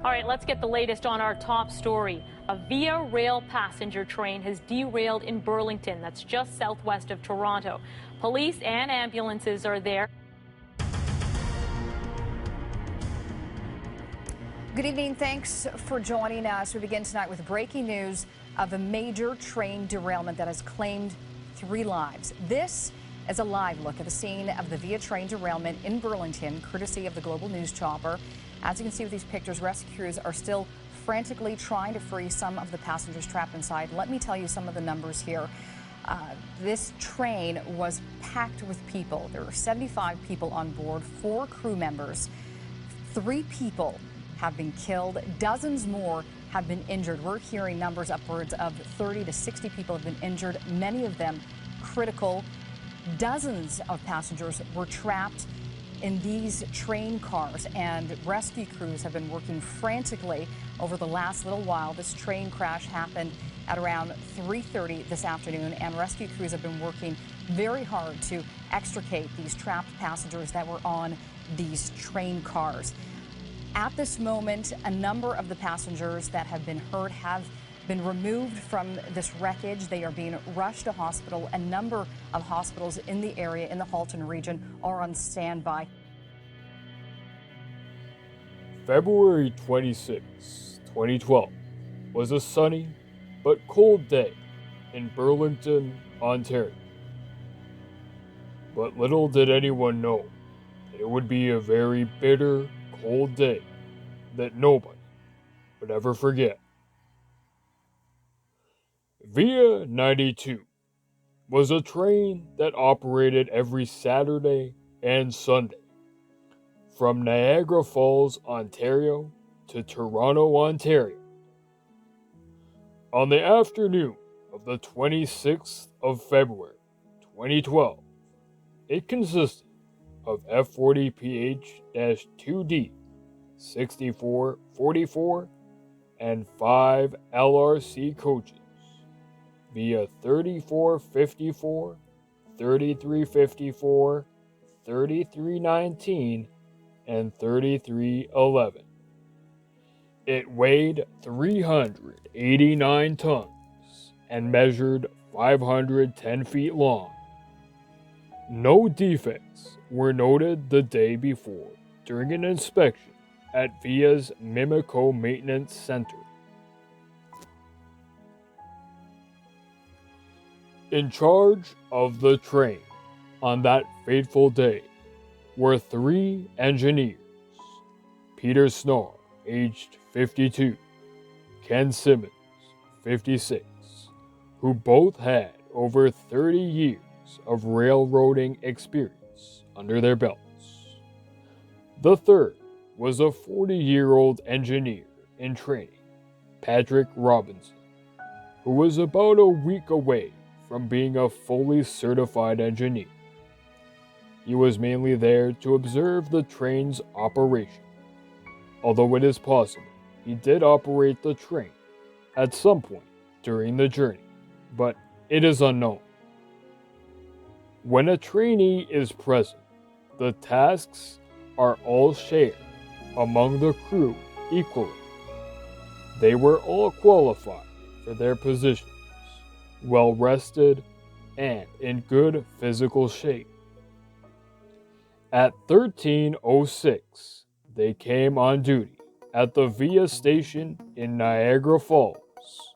All right, let's get the latest on our top story. A VIA rail passenger train has derailed in Burlington, that's just southwest of Toronto. Police and ambulances are there. Good evening. Thanks for joining us. We begin tonight with breaking news of a major train derailment that has claimed 3 lives. This is a live look at the scene of the VIA train derailment in Burlington, courtesy of the Global News Chopper. As you can see with these pictures, rescue crews are still frantically trying to free some of the passengers trapped inside. Let me tell you some of the numbers here. This train was packed with people. There were 75 people on board, 4 crew members. 3 people have been killed. Dozens more have been injured. We're hearing numbers upwards of 30 to 60 people have been injured, many of them critical. Dozens of passengers were trapped in these train cars, and rescue crews have been working frantically over the last little while. This train crash happened at around 3:30 this afternoon, and rescue crews have been working very hard to extricate these trapped passengers that were on these train cars. At this moment, a number of the passengers that have been hurt have been removed from this wreckage. They are being rushed to hospital. A number of hospitals in the area, in the Halton region, are on standby. February 26, 2012 was a sunny but cold day in Burlington, Ontario. But little did anyone know that it would be a very bitter, cold day that nobody would ever forget. VIA 92 was a train that operated every Saturday and Sunday from Niagara Falls, Ontario to Toronto, Ontario. On the afternoon of the 26th of February 2012, it consisted of F40PH-2D 6444 and 5 LRC coaches via 3454, 3354, 3319, and 3311. It weighed 389 tons and measured 510 feet long. No defects were noted the day before during an inspection at VIA's Mimico Maintenance Center. In charge of the train on that fateful day were 3 engineers: Peter Snar, aged 52, Ken Simmons, 56, who both had over 30 years of railroading experience under their belts. The third was a 40-year-old engineer in training, Patrick Robinson, who was about a week away from being a fully certified engineer. He was mainly there to observe the train's operation, although it is possible he did operate the train at some point during the journey, but it is unknown. When a trainee is present, the tasks are all shared among the crew equally. They were all qualified for their positions, well rested, and in good physical shape. At 13:06, they came on duty at the VIA station in Niagara Falls.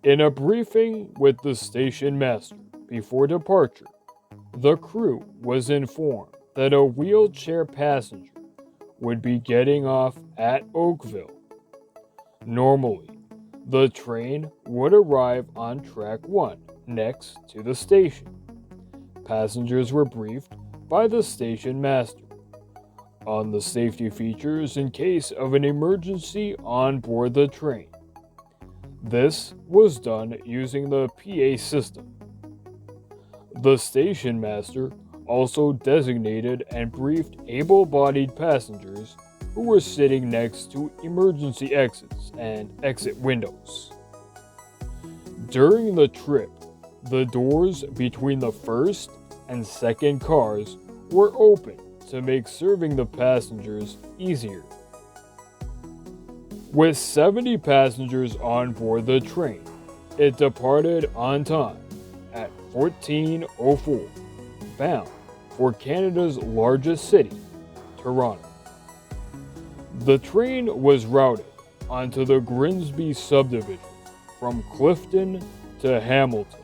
In a briefing with the station master before departure, the crew was informed that a wheelchair passenger would be getting off at Oakville. Normally, the train would arrive on track 1 next to the station. Passengers were briefed by the station master on the safety features in case of an emergency on board the train. This was done using the PA system. The station master also designated and briefed able-bodied passengers who were sitting next to emergency exits and exit windows. During the trip, the doors between the first and second cars were open to make serving the passengers easier. With 70 passengers on board the train, it departed on time at 14:04, bound for Canada's largest city, Toronto. The train was routed onto the Grimsby subdivision from Clifton to Hamilton.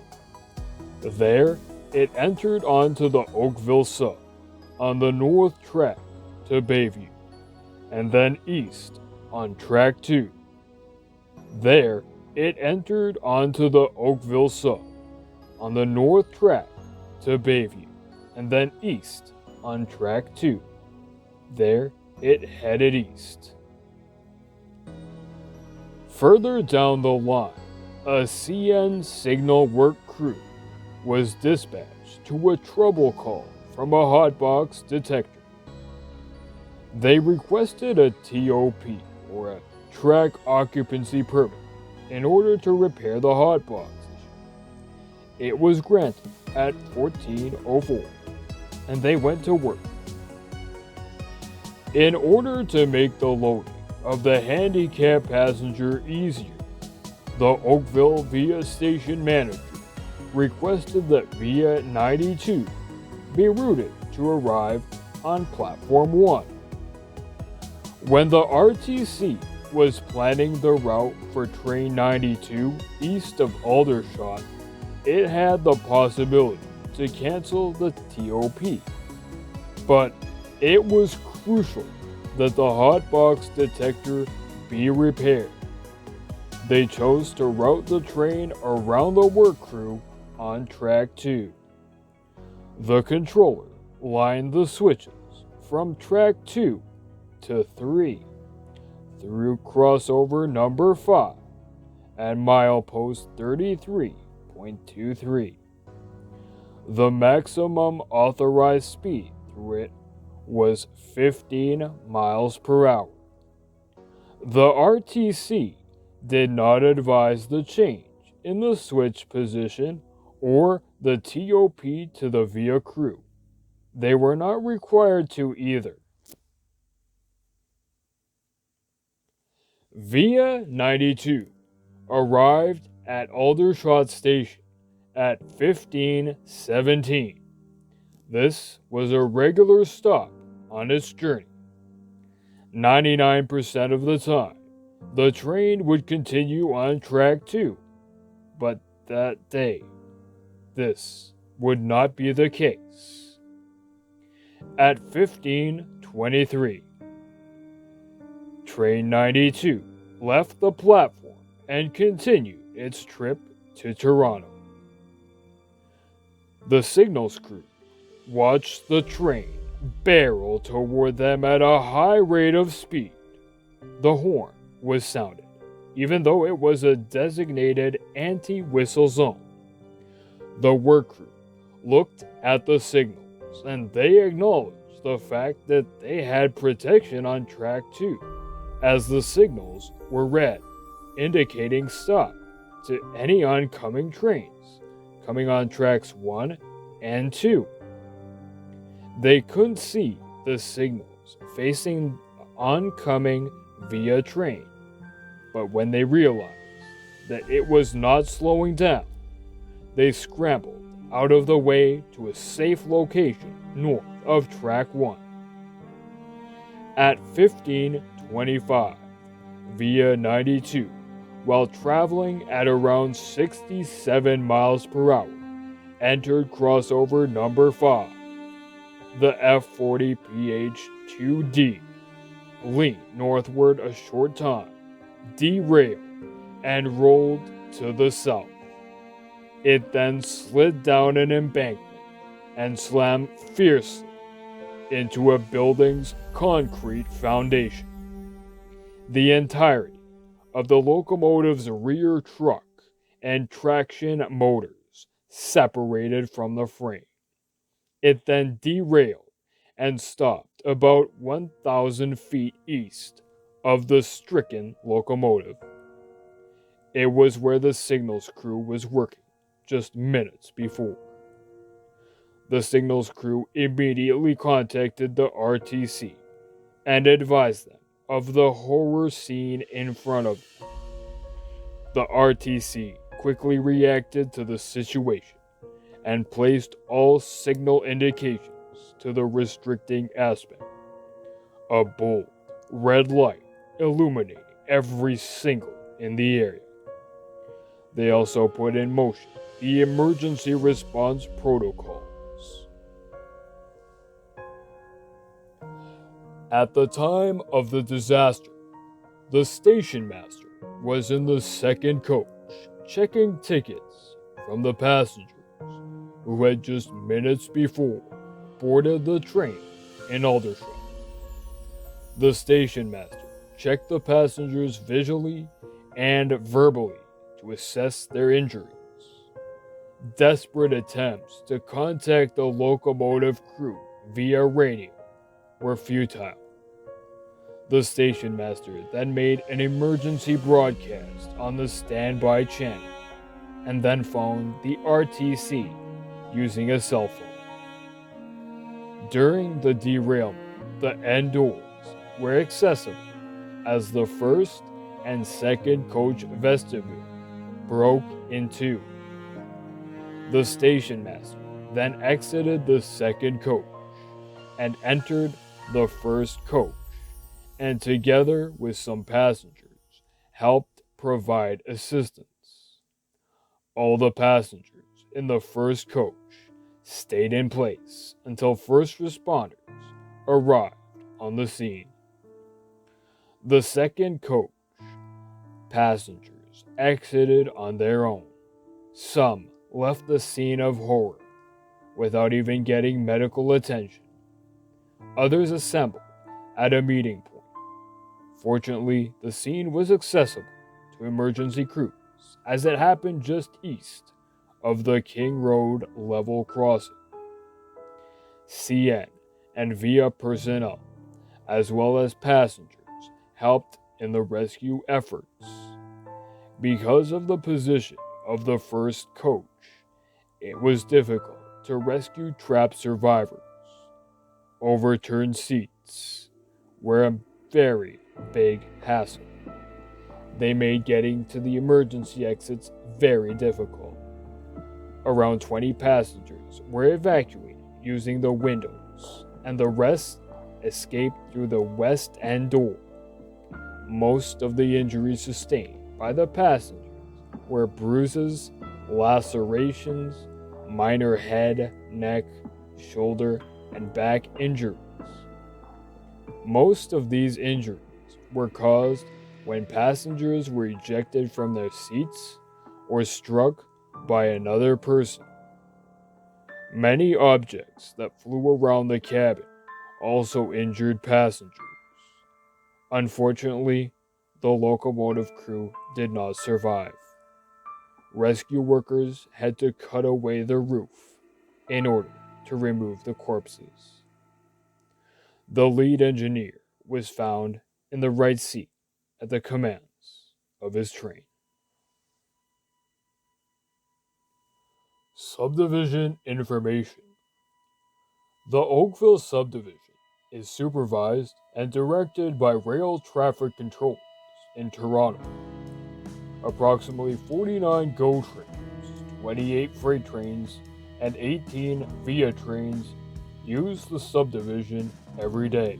There, it entered onto the Oakville sub on the north track to Bayview, and then east on track 2. There, it entered onto the Oakville sub on the north track to Bayview, and then east on track 2. There, it headed east. Further down the line, a CN signal work crew was dispatched to a trouble call from a hotbox detector. They requested a TOP, or a track occupancy permit, in order to repair the hotbox issue. It was granted at 14:04, and they went to work. In order to make the loading of the handicapped passenger easier, the Oakville VIA station manager requested that VIA 92 be routed to arrive on Platform 1. When the RTC was planning the route for Train 92 east of Aldershot, it had the possibility to cancel the TOP. But it was crucial that the hotbox detector be repaired. They chose to route the train around the work crew on track 2. The controller lined the switches from track 2 to 3 through crossover number 5 at milepost 33.23. The maximum authorized speed through it was 15 miles per hour. The RTC did not advise the change in the switch position or the TOP to the VIA crew. They were not required to either. VIA 92 arrived at Aldershot Station at 15:17. This was a regular stop on its journey. 99% of the time, the train would continue on track 2, but that day, this would not be the case. At 15:23, Train 92 left the platform and continued its trip to Toronto. The signals crew watched the train barrel toward them at a high rate of speed. The horn was sounded, even though it was a designated anti-whistle zone. The work crew looked at the signals, and they acknowledged the fact that they had protection on track 2, as the signals were red, indicating stop to any oncoming trains coming on tracks 1 and 2. They couldn't see the signals facing the oncoming VIA train, but when they realized that it was not slowing down, they scrambled out of the way to a safe location north of track 1. At 15:25, VIA 92, while traveling at around 67 miles per hour, entered crossover number 5. The F40PH2D leaned northward a short time, derailed, and rolled to the south. It then slid down an embankment and slammed fiercely into a building's concrete foundation. The entirety of the locomotive's rear truck and traction motors separated from the frame. It then derailed and stopped about 1,000 feet east of the stricken locomotive. It was where the signals crew was working just minutes before. The signals crew immediately contacted the RTC and advised them of the horror scene in front of them. The RTC quickly reacted to the situation and placed all signal indications to the restricting aspect. A bold red light illuminating every single in the area. They also put in motion the emergency response protocols. At the time of the disaster, the station master was in the second coach checking tickets from the passengers who had just minutes before boarded the train in Aldershot. The station master checked the passengers visually and verbally to assess their injuries. Desperate attempts to contact the locomotive crew via radio were futile. The station master then made an emergency broadcast on the standby channel and then phoned the RTC using a cell phone. During the derailment, the end doors were accessible as the first and second coach vestibule broke in two. The station master then exited the second coach and entered the first coach, and together with some passengers helped provide assistance. All the passengers in the first coach stayed in place until first responders arrived on the scene. The second coach passengers exited on their own. Some left the scene of horror without even getting medical attention. Others assembled at a meeting point. Fortunately, the scene was accessible to emergency crews as it happened just east of the King Road level crossing. CN and VIA personnel, as well as passengers, helped in the rescue efforts. Because of the position of the first coach, it was difficult to rescue trapped survivors. Overturned seats were a very big hassle. They made getting to the emergency exits very difficult. Around 20 passengers were evacuated using the windows, and the rest escaped through the west end door. Most of the injuries sustained by the passengers were bruises, lacerations, minor head, neck, shoulder, and back injuries. Most of these injuries were caused when passengers were ejected from their seats or struck by another person. Many objects that flew around the cabin also injured passengers. Unfortunately, the locomotive crew did not survive. Rescue workers had to cut away the roof in order to remove the corpses. The lead engineer was found in the right seat at the commands of his train. Subdivision information. The Oakville subdivision is supervised and directed by rail traffic controllers in Toronto. Approximately 49 GO trains, 28 freight trains, and 18 VIA trains use the subdivision every day.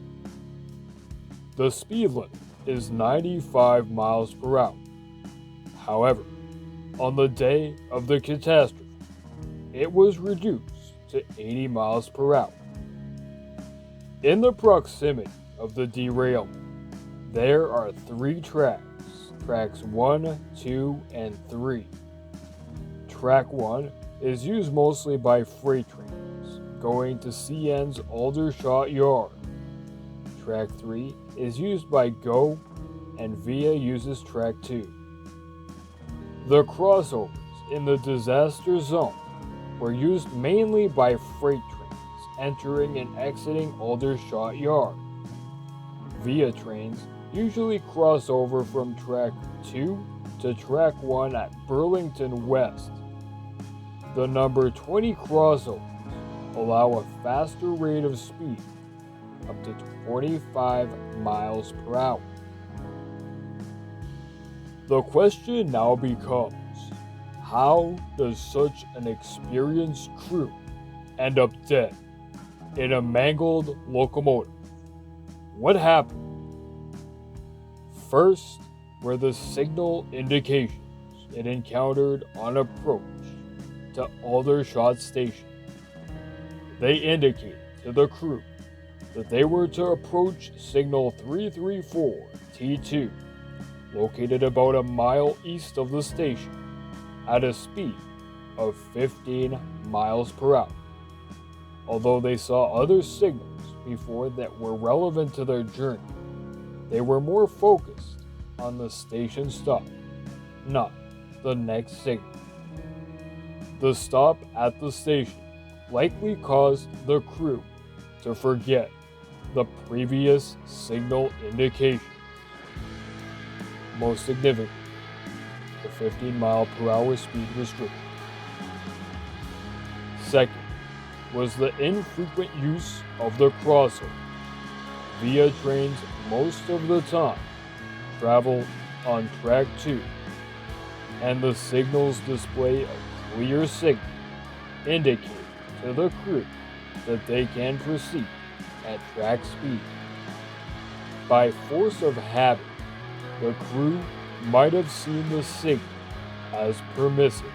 The speed limit is 95 miles per hour. However, on the day of the catastrophe, it was reduced to 80 miles per hour. In the proximity of the derailment, there are 3 tracks, tracks 1, 2, and 3. Track 1 is used mostly by freight trains going to CN's Aldershot Yard. Track 3 is used by GO, and VIA uses Track 2. The crossovers in the disaster zone were used mainly by freight trains entering and exiting Aldershot Yard. VIA trains usually cross over from Track 2 to Track 1 at Burlington West. The number 20 crossovers allow a faster rate of speed up to 25 miles per hour. The question now becomes, how does such an experienced crew end up dead in a mangled locomotive? What happened? First were the signal indications it encountered on approach to Aldershot Station. They indicated to the crew that they were to approach signal 334T2, located about a mile east of the station, at a speed of 15 miles per hour. Although they saw other signals before that were relevant to their journey, they were more focused on the station stop, not the next signal. The stop at the station likely caused the crew to forget the previous signal indication. Most significant, the 15 mile per hour speed restriction. Second was the infrequent use of the crossover. VIA trains most of the time travel on track 2, and the signals display a clear signal indicating to the crew that they can proceed at track speed. By force of habit, the crew might have seen the signal as permissive.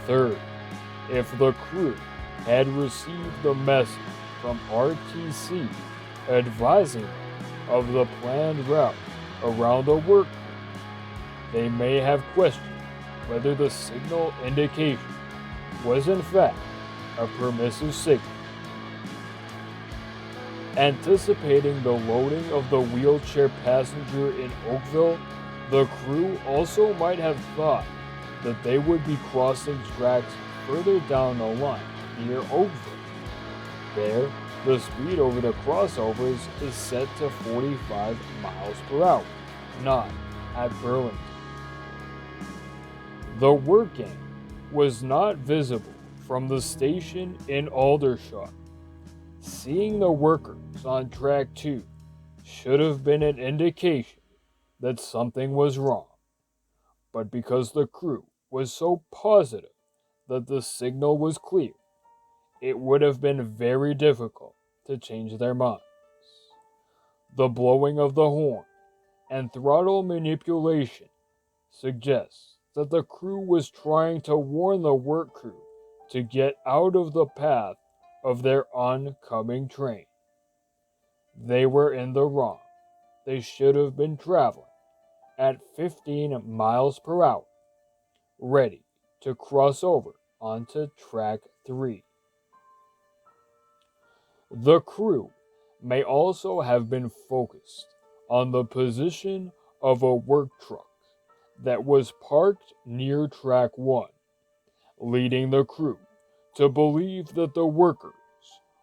Third, if the crew had received the message from RTC advising them of the planned route around the work crew, they may have questioned whether the signal indication was in fact a permissive signal. Anticipating the loading of the wheelchair passenger in Oakville, the crew also might have thought that they would be crossing tracks further down the line near Oakville. There, the speed over the crossovers is set to 45 miles per hour, not at Burlington. The working was not visible from the station in Aldershot. Seeing the workers on track 2 should have been an indication that something was wrong, but because the crew was so positive that the signal was clear, it would have been very difficult to change their minds. The blowing of the horn and throttle manipulation suggests that the crew was trying to warn the work crew to get out of the path of their oncoming train. They were in the wrong. They should have been traveling at 15 miles per hour, ready to cross over onto track 3. The crew may also have been focused on the position of a work truck that was parked near track 1, leading the crew to believe that the workers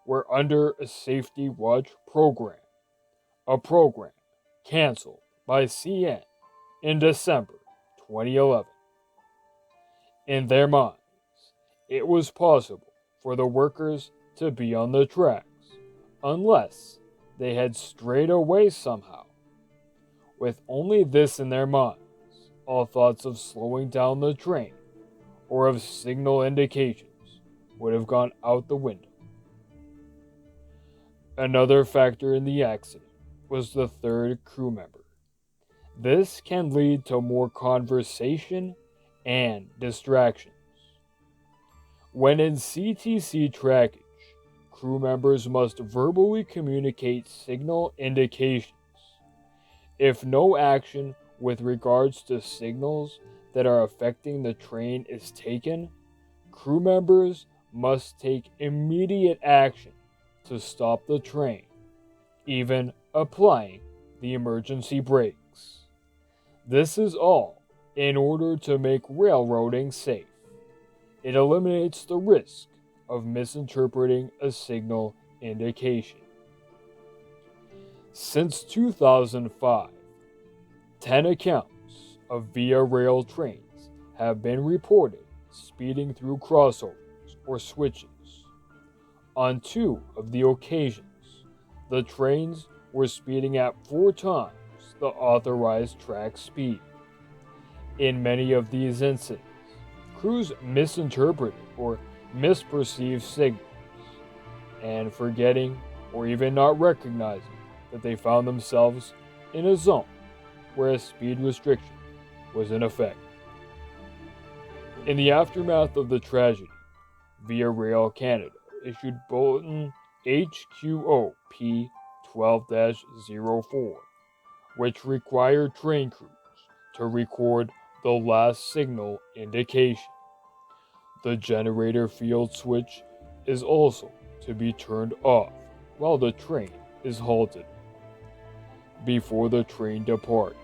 were under a safety watch program, a program canceled by CN in December 2011. In their minds, it was possible for the workers to be on the tracks, unless they had strayed away somehow. With only this in their minds, all thoughts of slowing down the train or of signal indications would have gone out the window. Another factor in the accident was the third crew member. This can lead to more conversation and distractions. When in CTC trackage, crew members must verbally communicate signal indications. If no action with regards to signals that are affecting the train is taken, crew members must take immediate action to stop the train, even applying the emergency brakes. This is all in order to make railroading safe. It eliminates the risk of misinterpreting a signal indication. Since 2005, 10 accounts of VIA rail trains have been reported speeding through crossovers or switches. On 2 of the occasions, the trains were speeding at 4 times the authorized track speed. In many of these incidents, crews misinterpreted or misperceived signals, and forgetting or even not recognizing that they found themselves in a zone where a speed restriction was in effect. In the aftermath of the tragedy, Via Rail Canada issued Bulletin HQO P12-04, which required train crews to record the last signal indication. The generator field switch is also to be turned off while the train is halted. Before the train departs,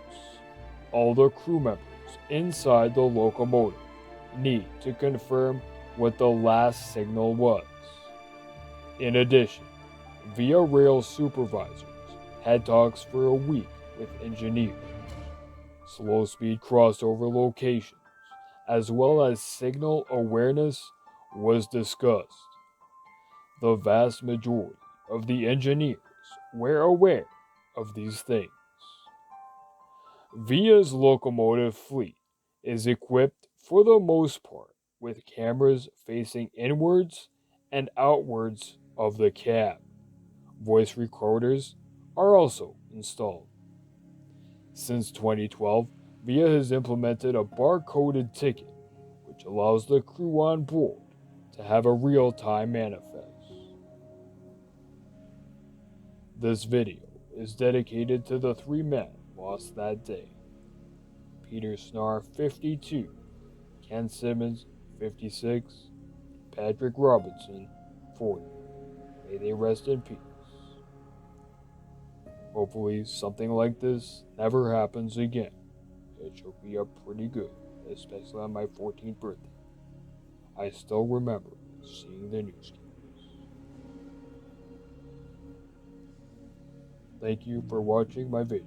all the crew members inside the locomotive need to confirm what the last signal was. In addition, Via Rail supervisors had talks for a week with engineers. Slow-speed crossover locations, as well as signal awareness, was discussed. The vast majority of the engineers were aware of these things. Via's locomotive fleet is equipped for the most part with cameras facing inwards and outwards of the cab. Voice recorders are also installed. Since 2012, Via has implemented a bar-coded ticket, which allows the crew on board to have a real-time manifest. This video is dedicated to the 3 men lost that day. Peter Snar, 52, Ken Simmons, 56, Patrick Robinson, 40. May they rest in peace. Hopefully something like this never happens again. It shook me up pretty good, especially on my 14th birthday. I still remember seeing the newscasts. Thank you for watching my video.